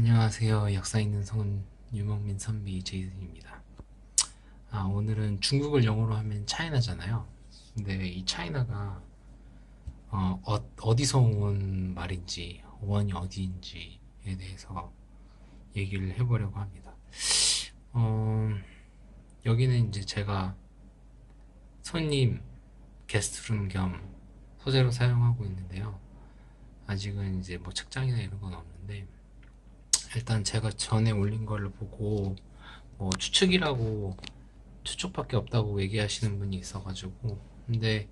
안녕하세요. 역사 있는 성은 유목민 선비 제이슨입니다. 오늘은 중국을 영어로 하면 차이나잖아요. 근데 이 차이나가 디서 온 말인지 원이 어디인지에 대해서 얘기를 해보려고 합니다. 어, 여기는 이제 제가 손님 게스트룸 겸 소재로 사용하고 있는데요. 아직은 이제 뭐 책장이나 이런 건 없는데 일단 제가 전에 올린 거를 보고 뭐 추측밖에 없다고 얘기하시는 분이 있어가지고 근데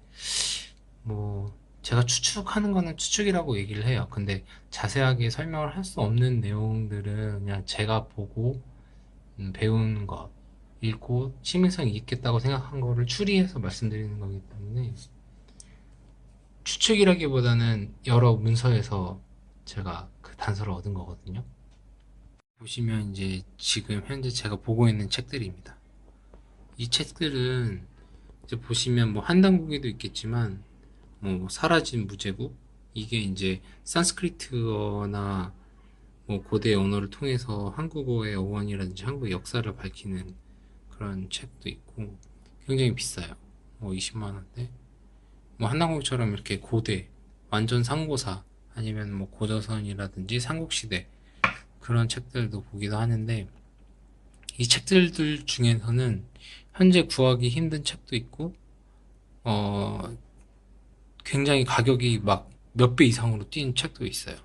뭐 제가 추측하는 거는 추측이라고 얘기를 해요. 근데 자세하게 설명을 할 수 없는 내용들은 그냥 제가 보고 배운 것 읽고 시민성이 있겠다고 생각한 거를 추리해서 말씀드리는 거기 때문에 추측이라기보다는 여러 문서에서 제가 그 단서를 얻은 거거든요. 보시면 이제 지금 현재 제가 보고 있는 책들입니다. 이 책들은 이제 보시면 뭐 한단국에도 있겠지만 뭐 사라진 무제국 이게 이제 산스크리트어나 뭐 고대 언어를 통해서 한국어의 어원이라든지 한국의 역사를 밝히는 그런 책도 있고 굉장히 비싸요. 뭐 20만 원대. 뭐 한단국처럼 이렇게 고대 완전 상고사 아니면 뭐 고조선이라든지 삼국시대 그런 책들도 보기도 하는데 이 책들 중에서는 현재 구하기 힘든 책도 있고 어 굉장히 가격이 막 몇 배 이상으로 뛴 책도 있어요.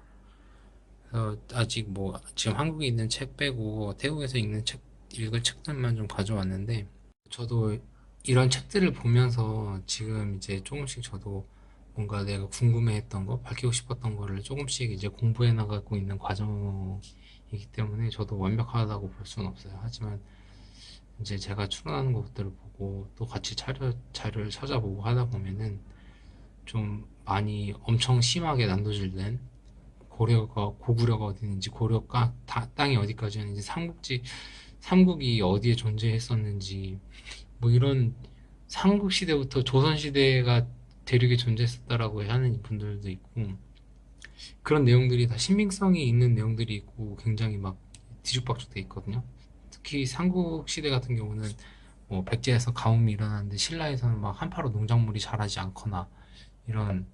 그래서 아직 뭐 지금 한국에 있는 책 빼고 태국에서 읽을 책들만 좀 가져왔는데 저도 이런 책들을 보면서 지금 이제 조금씩 저도 뭔가 내가 궁금해했던 거, 밝히고 싶었던 거를 조금씩 이제 공부해 나가고 있는 과정이기 때문에 저도 완벽하다고 볼 수는 없어요. 하지만 이제 제가 추론하는 것들을 보고 또 같이 자료를 찾아보고 하다 보면은 좀 많이 엄청 심하게 난도질된 고구려가 어디 있는지 고려가 땅이 어디까지였는지 삼국이 어디에 존재했었는지 뭐 이런 삼국시대부터 조선시대가 대륙에 존재했었다라고 하는 분들도 있고 그런 내용들이 다 신빙성이 있는 내용들이 있고 굉장히 막 뒤죽박죽 돼 있거든요. 특히 삼국시대 같은 경우는 뭐 백제에서 가뭄이 일어나는데 신라에서는 막 한파로 농작물이 자라지 않거나 이런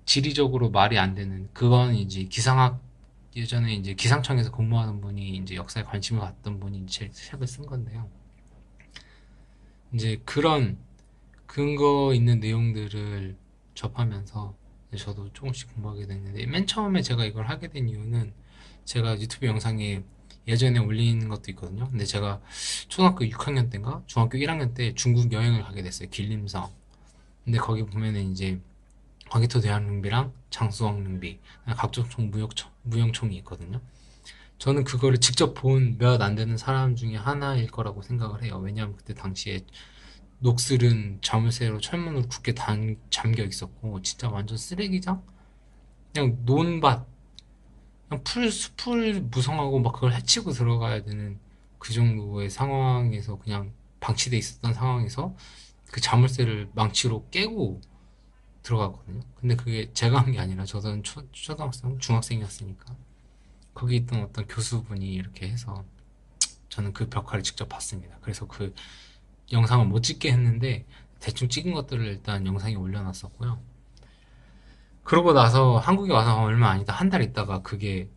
지리적으로 말이 안 되는 그건 이제 기상학 예전에 이제 기상청에서 근무하는 분이 이제 역사에 관심을 갖던 분이 제 책을 쓴 건데요. 이제 그런 근거 있는 내용들을 접하면서 저도 조금씩 공부하게 됐는데 맨 처음에 제가 이걸 하게 된 이유는 제가 유튜브 영상에 예전에 올린 것도 있거든요. 근데 제가 초등학교 6학년 때인가 중학교 1학년 때 중국 여행을 가게 됐어요. 길림성. 근데 거기 보면은 이제 광개토 대왕릉비랑 장수왕릉비 각종 무용총이 있거든요. 저는 그거를 직접 본 몇 안 되는 사람 중에 하나일 거라고 생각을 해요. 왜냐하면 그때 당시에 녹슬은 자물쇠로 철문으로 굳게 잠겨 있었고 진짜 완전 쓰레기장? 그냥 논밭 그냥 숲을 무성하고 막 그걸 헤치고 들어가야 되는 그 정도의 상황에서 그냥 방치돼 있었던 상황에서 그 자물쇠를 망치로 깨고 들어갔거든요. 근데 그게 제가 한 게 아니라 저는 초등학생, 중학생이었으니까 거기 있던 어떤 교수분이 이렇게 해서 저는 그 벽화를 직접 봤습니다. 그래서 그 영상을 못 찍게 했는데 대충 찍은 것들을 일단 영상에 올려놨었고요. 그러고 나서 한국에 와서 얼마 아니다 한 달 있다가 그게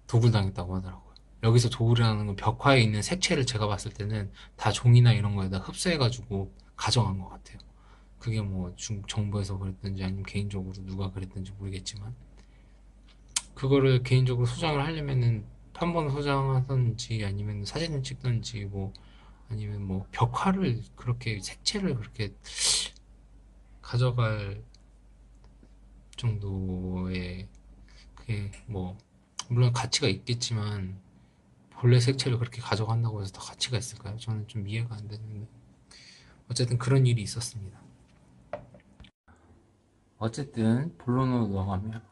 도굴당했다고 하더라고요. 여기서 도굴이라는 건 벽화에 있는 색채를 제가 봤을 때는 다 종이나 이런 거에다 흡수해가지고 가져간 것 같아요. 그게 뭐 정부에서 그랬든지 아니면 개인적으로 누가 그랬든지 모르겠지만 그거를 개인적으로 소장을 하려면은 한번 소장하든지 아니면 사진을 찍든지 뭐 아니면 뭐 벽화를 그렇게 색채를 그렇게 가져갈 정도의 그게 뭐 물론 가치가 있겠지만 본래 색채를 그렇게 가져간다고 해서 더 가치가 있을까요? 저는 좀 이해가 안 되는데 어쨌든 그런 일이 있었습니다. 어쨌든 본론으로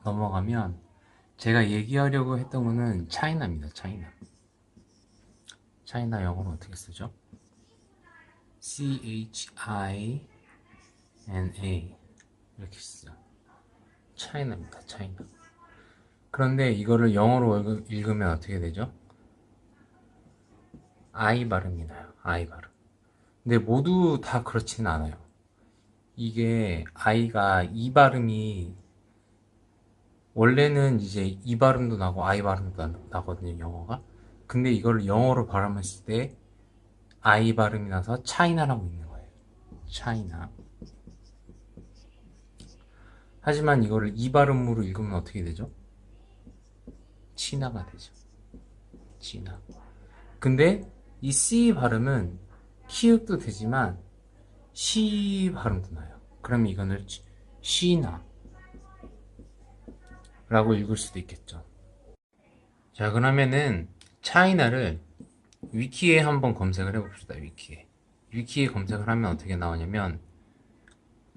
넘어가면 제가 얘기하려고 했던 거는 차이나입니다. 차이나 영어로 어떻게 쓰죠? CHINA 이렇게 쓰죠. 차이나입니다. 차이나. 그런데 이거를 영어로 읽으면 어떻게 되죠? I 발음이 나요. I 발음. 근데 모두 다 그렇지는 않아요. 이게 I가 이 발음이 원래는 이제 이 발음도 나고 I 발음도 나거든요, 영어가. 근데 이걸 영어로 발음했을 때 I 발음이 나서 차이나라고 있는 거예요. 차이나. 하지만 이거를 이 발음으로 읽으면 어떻게 되죠? 치나가 되죠. 치나. 근데 이 C 발음은 키읔도 되지만 시 발음도 나요. 그러면 이거는 시나 라고 읽을 수도 있겠죠. 자, 그러면은 차이나를 위키에 한번 검색을 해봅시다. 위키에 검색을 하면 어떻게 나오냐면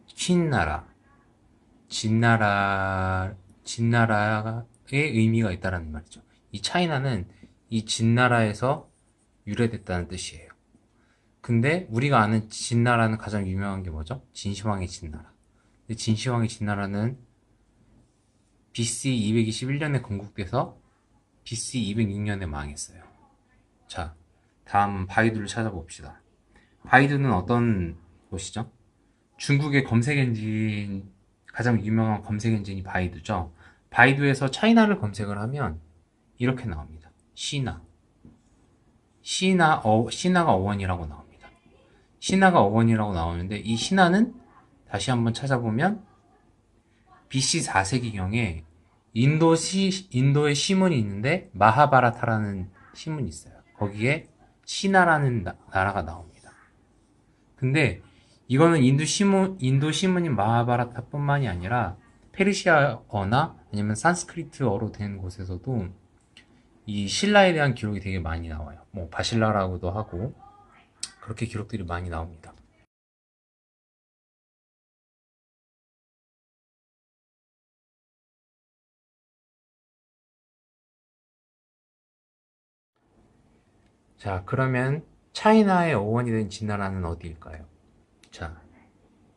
퀸나라, 진나라의 의미가 있다라는 말이죠. 이 차이나는 이 진나라에서 유래됐다는 뜻이에요. 근데 우리가 아는 진나라는 가장 유명한 게 뭐죠? 진시황의 진나라. 진시황의 진나라는 BC 221년에 건국돼서 BC 206년에 망했어요. 자, 다음 바이두를 찾아봅시다. 바이두는 어떤 곳이죠? 중국의 검색 엔진, 가장 유명한 검색 엔진이 바이두죠. 바이두에서 차이나를 검색을 하면 이렇게 나옵니다. 시나가 어원이라고 나옵니다. 시나가 어원이라고 나오는데 이 시나는 다시 한번 찾아보면 BC 4세기경에 인도의 시문이 있는데 마하바라타라는 시문이 있어요. 거기에 시나라는 나라가 나옵니다. 근데 이거는 인도 시문인 마하바라타뿐만이 아니라 페르시아어나 아니면 산스크리트어로 된 곳에서도 이 신라에 대한 기록이 되게 많이 나와요. 뭐 바실라라고도 하고 그렇게 기록들이 많이 나옵니다. 자, 그러면 차이나의 어원이 된 진나라는 어디일까요? 자,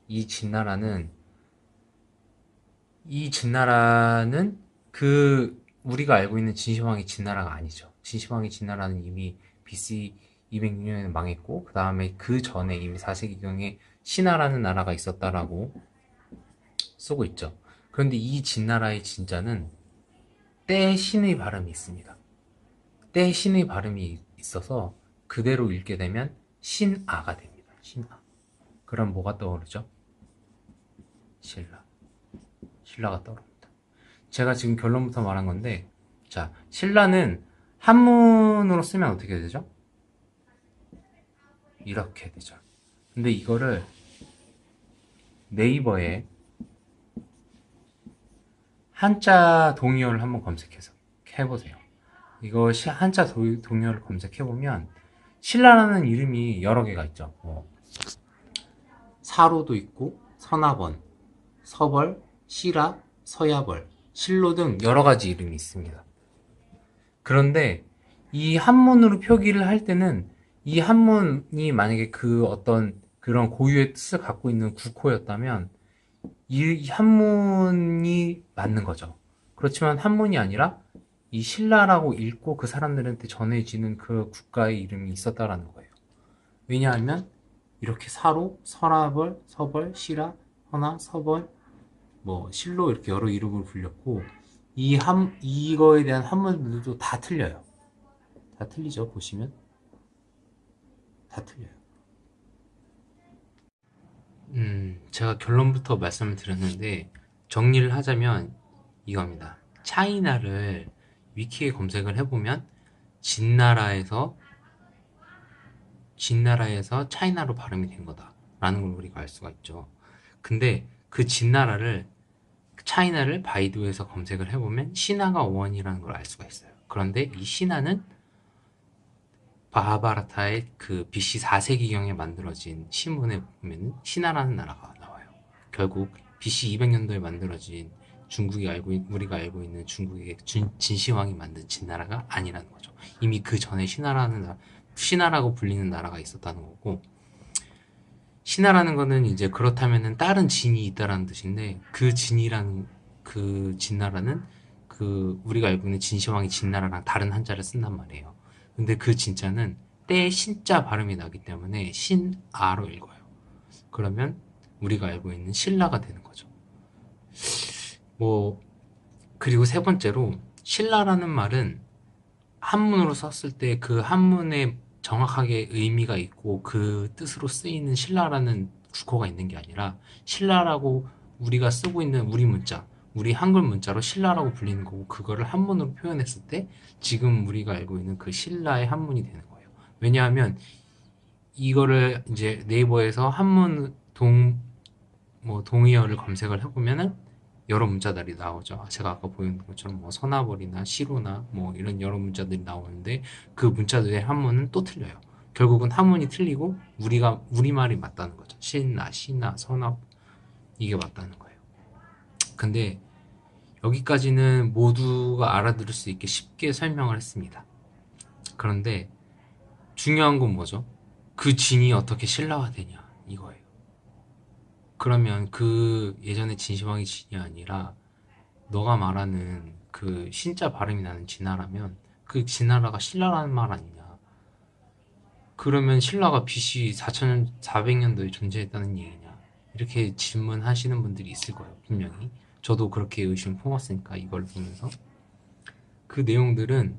이 진나라는 그 우리가 알고 있는 진시황의 진나라가 아니죠. 진시황의 진나라는 이미 BC 206년에 망했고 그 다음에 그 전에 이미 4세기경에 신하라는 나라가 있었다라고 쓰고 있죠. 그런데 이 진나라의 진자는 떼신의 발음이 있습니다. 떼신의 발음이 있어서 그대로 읽게 되면 신아가 됩니다. 신아. 그럼 뭐가 떠오르죠? 신라가 떠오릅니다. 제가 지금 결론부터 말한 건데, 자, 신라는 한문으로 쓰면 어떻게 되죠? 이렇게 되죠. 근데 이거를 네이버에 한자 동의어를 한번 검색해서 해보세요. 이거 한자 동의어를 검색해보면 신라라는 이름이 여러 개가 있죠. 뭐 사로도 있고 서나번, 서벌, 시라, 서야벌, 실로 등 여러 가지 이름이 있습니다. 그런데 이 한문으로 표기를 할 때는 이 한문이 만약에 그 어떤 그런 고유의 뜻을 갖고 있는 국호였다면 이 한문이 맞는 거죠. 그렇지만 한문이 아니라 이 신라라고 읽고 그 사람들한테 전해지는 그 국가의 이름이 있었다라는 거예요. 왜냐하면 이렇게 사로, 서라벌, 서벌, 시라, 허나, 서벌, 뭐 실로 이렇게 여러 이름을 불렸고 이거에 대한 한문들도 다 틀려요. 다 틀리죠. 보시면 다 틀려요. 제가 결론부터 말씀을 드렸는데 정리를 하자면 이겁니다. 차이나를 위키에 검색을 해보면 진나라에서 차이나로 발음이 된 거다라는 걸 우리가 알 수가 있죠. 근데 그 차이나를 바이두에서 검색을 해보면 신하가 원이라는 걸 알 수가 있어요. 그런데 이 신하는 바하바라타의 그 BC 4세기경에 만들어진 신문에 보면 신하라는 나라가 나와요. 결국 BC 200년도에 만들어진 우리가 알고 있는 중국의 진시황이 만든 진나라가 아니라는 거죠. 이미 그 전에 신하라고 불리는 나라가 있었다는 거고, 신하라는 거는 이제 그렇다면은 다른 진이 있다라는 뜻인데 그 진나라는 그 우리가 알고 있는 진시황이 진나라랑 다른 한자를 쓴단 말이에요. 근데 그 진자는 때 신자 발음이 나기 때문에 신아로 읽어요. 그러면 우리가 알고 있는 신라가 되는 거죠. 뭐 그리고 세 번째로 신라라는 말은 한문으로 썼을 때 그 한문에 정확하게 의미가 있고 그 뜻으로 쓰이는 신라라는 국어가 있는 게 아니라 신라라고 우리가 쓰고 있는 우리 문자, 우리 한글 문자로 신라라고 불리는 거고 그거를 한문으로 표현했을 때 지금 우리가 알고 있는 그 신라의 한문이 되는 거예요. 왜냐하면 이거를 이제 네이버에서 한문 동의어를 검색을 해보면은 여러 문자들이 나오죠. 제가 아까 보여준 것처럼 뭐 서나벌이나 시로나 뭐 이런 여러 문자들이 나오는데 그 문자들의 한문은 또 틀려요. 결국은 한문이 틀리고 우리말이 맞다는 거죠. 신나, 시나, 서나 이게 맞다는 거예요. 근데 여기까지는 모두가 알아들을 수 있게 쉽게 설명을 했습니다. 그런데 중요한 건 뭐죠? 그 진이 어떻게 신라화되냐 이거예요. 그러면 그 예전에 진시황이 진이 아니라 너가 말하는 그 신자 발음이 나는 진나라면 그 진나라가 신라라는 말 아니냐? 그러면 신라가 BC 4,000년, 400년도에 존재했다는 얘기냐? 이렇게 질문하시는 분들이 있을 거예요, 분명히. 저도 그렇게 의심 품었으니까 이걸 보면서 그 내용들은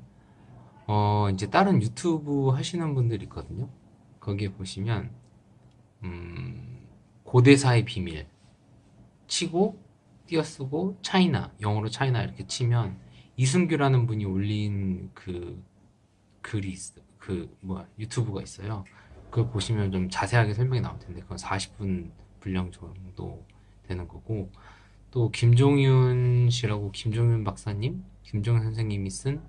이제 다른 유튜브 하시는 분들이 있거든요. 거기에 보시면 고대사의 비밀 치고 띄어쓰고 차이나 영어로 차이나 이렇게 치면 이승규라는 분이 올린 그 글이 있어 그 뭐야 유튜브가 있어요. 그걸 보시면 좀 자세하게 설명이 나올 텐데 그건 40분 분량 정도 되는 거고 또 김종윤 씨라고 김종윤 박사님, 김종윤 선생님이 쓴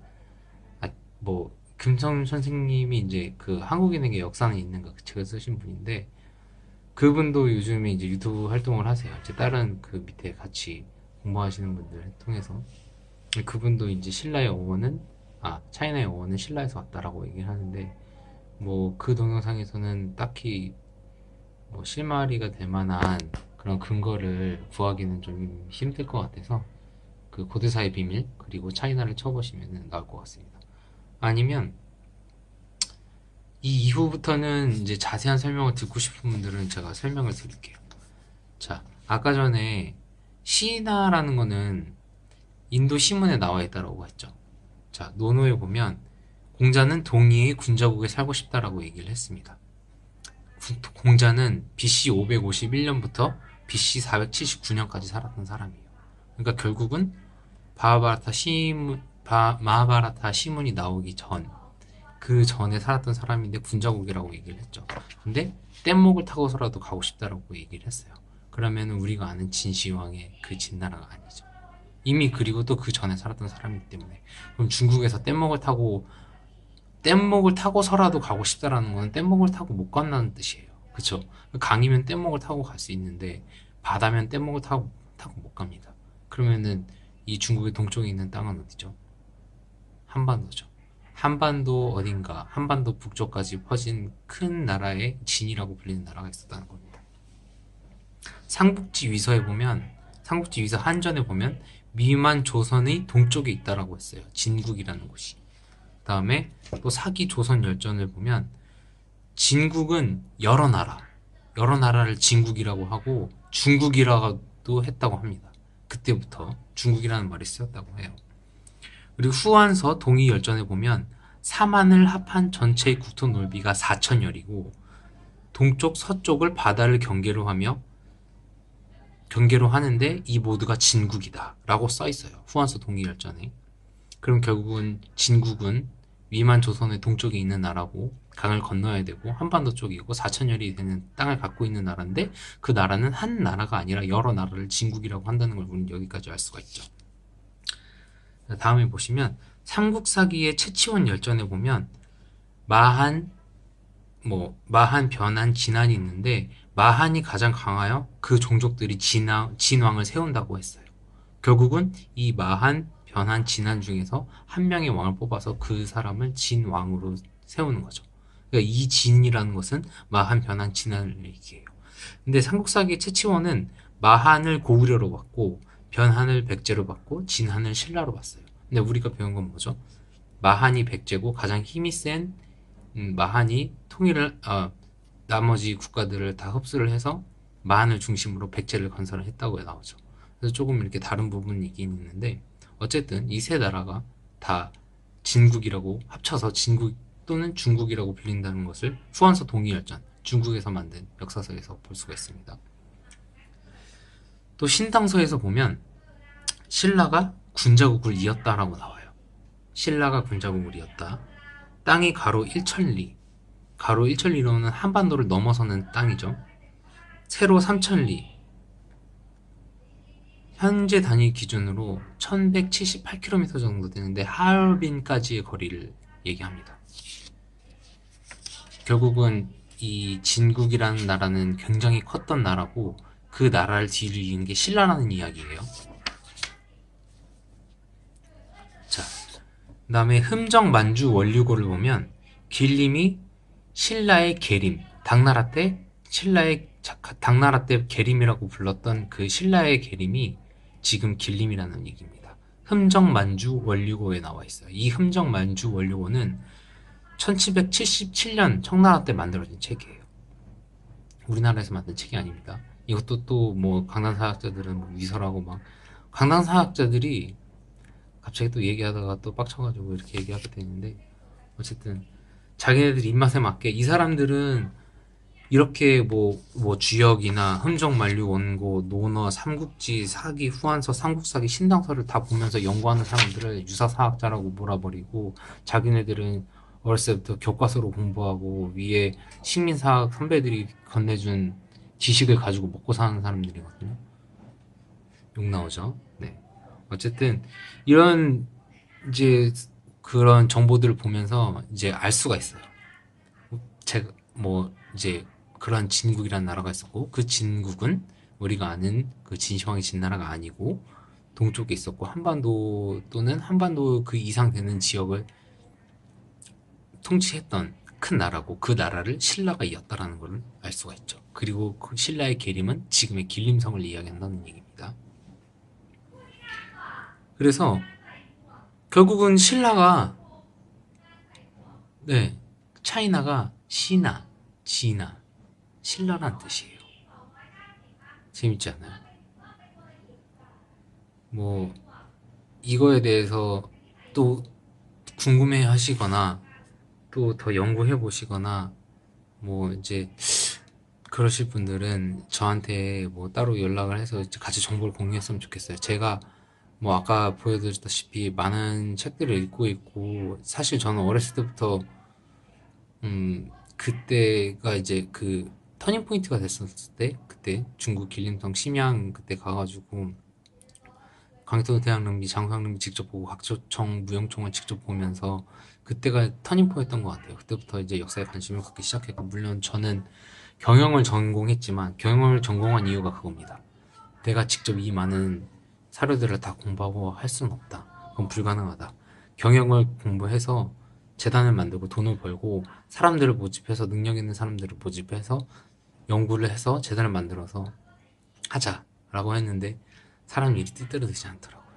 김성윤 선생님이 이제 그 한국인에게 역사는 있는가 그 책을 쓰신 분인데 그분도 요즘에 이제 유튜브 활동을 하세요. 이제 다른 그 밑에 같이 공부하시는 분들 통해서 그분도 이제 신라의 어원은 차이나의 어원은 신라에서 왔다라고 얘기를 하는데 뭐 그 동영상에서는 딱히 뭐 실마리가 될 만한 그런 근거를 구하기는 좀 힘들 것 같아서 그 고대사의 비밀 그리고 차이나를 쳐보시면 나올 것 같습니다. 아니면 이 이후부터는 이제 자세한 설명을 듣고 싶은 분들은 제가 설명을 드릴게요. 자, 아까 전에 시나라는 거는 인도 시문에 나와 있다라고 했죠. 자, 노노에 보면 공자는 동이의 군자국에 살고 싶다라고 얘기를 했습니다. 공자는 BC 551년부터 BC 479년까지 살았던 사람이에요. 그러니까 결국은 마하바라타 시문이 나오기 전, 그 전에 살았던 사람인데 군자국이라고 얘기를 했죠. 근데 뗏목을 타고서라도 가고 싶다라고 얘기를 했어요. 그러면 우리가 아는 진시황의 그 진나라가 아니죠. 이미 그리고 또 그 전에 살았던 사람이기 때문에 그럼 중국에서 뗏목을 타고서라도 가고 싶다라는 거는 뗏목을 타고 못 간다는 뜻이에요. 그쵸? 강이면 뗏목을 타고 갈 수 있는데 바다면 뗏목을 타고 못 갑니다. 그러면은 이 중국의 동쪽에 있는 땅은 어디죠? 한반도죠. 한반도 어딘가 한반도 북쪽까지 퍼진 큰 나라의 진이라고 불리는 나라가 있었다는 겁니다. 삼국지 위서 한전에 보면 미만 조선의 동쪽에 있다라고 했어요. 진국이라는 곳이. 다음에 또 사기 조선 열전을 보면 진국은 여러 나라를 진국이라고 하고 중국이라고도 했다고 합니다. 그때부터 중국이라는 말이 쓰였다고 해요. 그리고 후한서 동이열전에 보면 삼한을 합한 전체의 국토 넓이가 4천여리고 동쪽 서쪽을 바다를 경계로 하는데 이 모두가 진국이다 라고 써있어요. 후한서 동이열전에. 그럼 결국은 진국은 위만 조선의 동쪽에 있는 나라고 강을 건너야 되고 한반도 쪽이고 4천여리 되는 땅을 갖고 있는 나라인데 그 나라는 한 나라가 아니라 여러 나라를 진국이라고 한다는 걸 우리는 여기까지 알 수가 있죠. 다음에 보시면 삼국사기의 채치원 열전에 보면 마한, 변한, 진한이 있는데 마한이 가장 강하여 그 종족들이 진왕을 세운다고 했어요. 결국은 이 마한, 변한, 진한 중에서 한 명의 왕을 뽑아서 그 사람을 진왕으로 세우는 거죠. 그러니까 이 진이라는 것은 마한, 변한, 진한을 얘기해요. 근데 삼국사기의 채치원은 마한을 고구려로 봤고 변한을 백제로 봤고 진한을 신라로 봤어요. 근데 우리가 배운 건 뭐죠? 마한이 백제고 가장 힘이 센 마한이 통일을 나머지 국가들을 다 흡수를 해서 마한을 중심으로 백제를 건설을 했다고 나오죠. 그래서 조금 이렇게 다른 부분이 있긴 있는데 어쨌든 이 세 나라가 다 진국이라고 합쳐서 진국 또는 중국이라고 불린다는 것을 후한서 동의열전 중국에서 만든 역사서에서 볼 수가 있습니다. 또 신당서에서 보면 신라가 군자국을 이었다라고 나와요. 신라가 군자국을 이었다. 땅이 가로 1천리, 가로 1천리로는 한반도를 넘어서는 땅이죠. 세로 3천리, 현재 단위 기준으로 1178km 정도 되는데 하얼빈까지의 거리를 얘기합니다. 결국은 이 진국이라는 나라는 굉장히 컸던 나라고 그 나라를 뒤를 이은 게 신라라는 이야기예요. 자, 그 다음에 흠정 만주 원류고를 보면 길림이 신라의 계림, 당나라 때 당나라 때 계림이라고 불렀던 그 신라의 계림이 지금 길림이라는 얘기입니다. 흠정 만주 원류고에 나와 있어요. 이 흠정 만주 원류고는 1777년 청나라 때 만들어진 책이에요. 우리나라에서 만든 책이 아닙니다. 이것도 또 뭐 강단사학자들은 뭐 위설하고 막 강단사학자들이 갑자기 또 얘기하다가 또 빡쳐가지고 이렇게 얘기하게 되는데 어쨌든 자기네들 입맛에 맞게 이 사람들은 이렇게 뭐 주역이나 흥정만류 원고, 논어, 삼국지, 사기, 후한서, 삼국사기, 신당서를 다 보면서 연구하는 사람들을 유사사학자라고 몰아버리고 자기네들은 어렸을 때부터 교과서로 공부하고 위에 식민사학 선배들이 건네준 지식을 가지고 먹고 사는 사람들이거든요. 욕 나오죠. 네. 어쨌든 이런 이제 그런 정보들을 보면서 이제 알 수가 있어요. 제가 뭐 이제 그런 진국이라는 나라가 있었고 그 진국은 우리가 아는 그 진시황이 진나라가 아니고 동쪽에 있었고 한반도 또는 한반도 그 이상 되는 지역을 통치했던 큰 나라고 그 나라를 신라가 이었다라는 걸 알 수가 있죠. 그리고 그 신라의 계림은 지금의 길림성을 이야기한다는 얘기입니다. 그래서 결국은 신라가 네 차이나가 시나, 지나, 신라란 뜻이에요. 재밌지 않아요? 뭐 이거에 대해서 또 궁금해 하시거나 또 더 연구해 보시거나 뭐 이제 그러실 분들은 저한테 뭐 따로 연락을 해서 이제 같이 정보를 공유했으면 좋겠어요. 제가 뭐 아까 보여드렸다시피 많은 책들을 읽고 있고 사실 저는 어렸을 때부터 그때가 이제 그 터닝 포인트가 됐었을 때 그때 중국 길림성 심양 그때 가가지고 강희도 대학릉비, 장수학릉비 직접 보고 각초청, 무용총을 직접 보면서 그때가 터닝포였던 것 같아요. 그때부터 이제 역사에 관심을 갖기 시작했고 물론 저는 경영을 전공했지만 경영을 전공한 이유가 그겁니다. 내가 직접 이 많은 사료들을 다 공부하고 할 수는 없다. 그건 불가능하다. 경영을 공부해서 재단을 만들고 돈을 벌고 사람들을 모집해서 능력 있는 사람들을 모집해서 연구를 해서 재단을 만들어서 하자라고 했는데 사람 일이 뜻대로되지 않더라고요.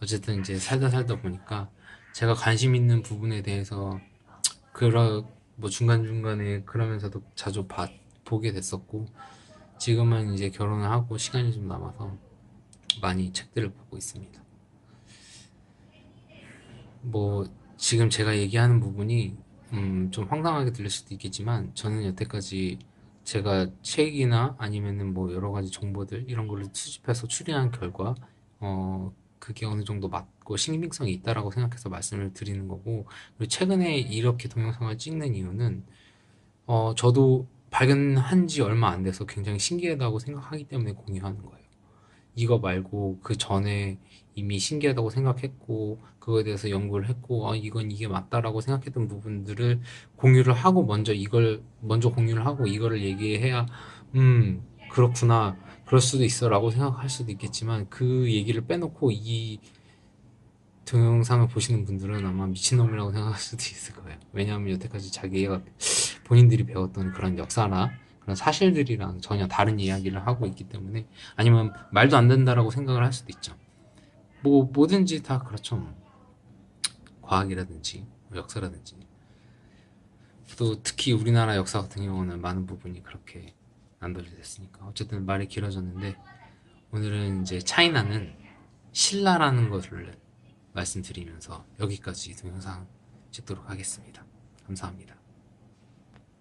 어쨌든 이제 살다 보니까 제가 관심 있는 부분에 대해서 그러 뭐 중간중간에 그러면서도 자주 보게 됐었고 지금은 이제 결혼을 하고 시간이 좀 남아서 많이 책들을 보고 있습니다. 뭐 지금 제가 얘기하는 부분이 좀 황당하게 들릴 수도 있겠지만 저는 여태까지 제가 책이나 아니면은 뭐 여러 가지 정보들 이런 거를 수집해서 추리한 결과 그게 어느 정도 맞고 신빙성이 있다라고 생각해서 말씀을 드리는 거고 그리고 최근에 이렇게 동영상을 찍는 이유는 저도 발견한 지 얼마 안 돼서 굉장히 신기하다고 생각하기 때문에 공유하는 거예요. 이거 말고 그 전에 이미 신기하다고 생각했고 그거에 대해서 연구를 했고 이건 이게 맞다라고 생각했던 부분들을 공유를 하고 먼저 공유를 하고 이거를 얘기해야 그렇구나 그럴 수도 있어라고 생각할 수도 있겠지만 그 얘기를 빼놓고 이 동영상을 보시는 분들은 아마 미친놈이라고 생각할 수도 있을 거예요. 왜냐하면 여태까지 자기가 본인들이 배웠던 그런 역사나 그런 사실들이랑 전혀 다른 이야기를 하고 있기 때문에 아니면 말도 안 된다라고 생각을 할 수도 있죠. 뭐 뭐든지 다 그렇죠. 과학이라든지 역사라든지 또 특히 우리나라 역사 같은 경우는 많은 부분이 그렇게 난도질 됐으니까 어쨌든 말이 길어졌는데 오늘은 이제 차이나는 신라라는 것을 말씀드리면서 여기까지 동영상 찍도록 하겠습니다. 감사합니다.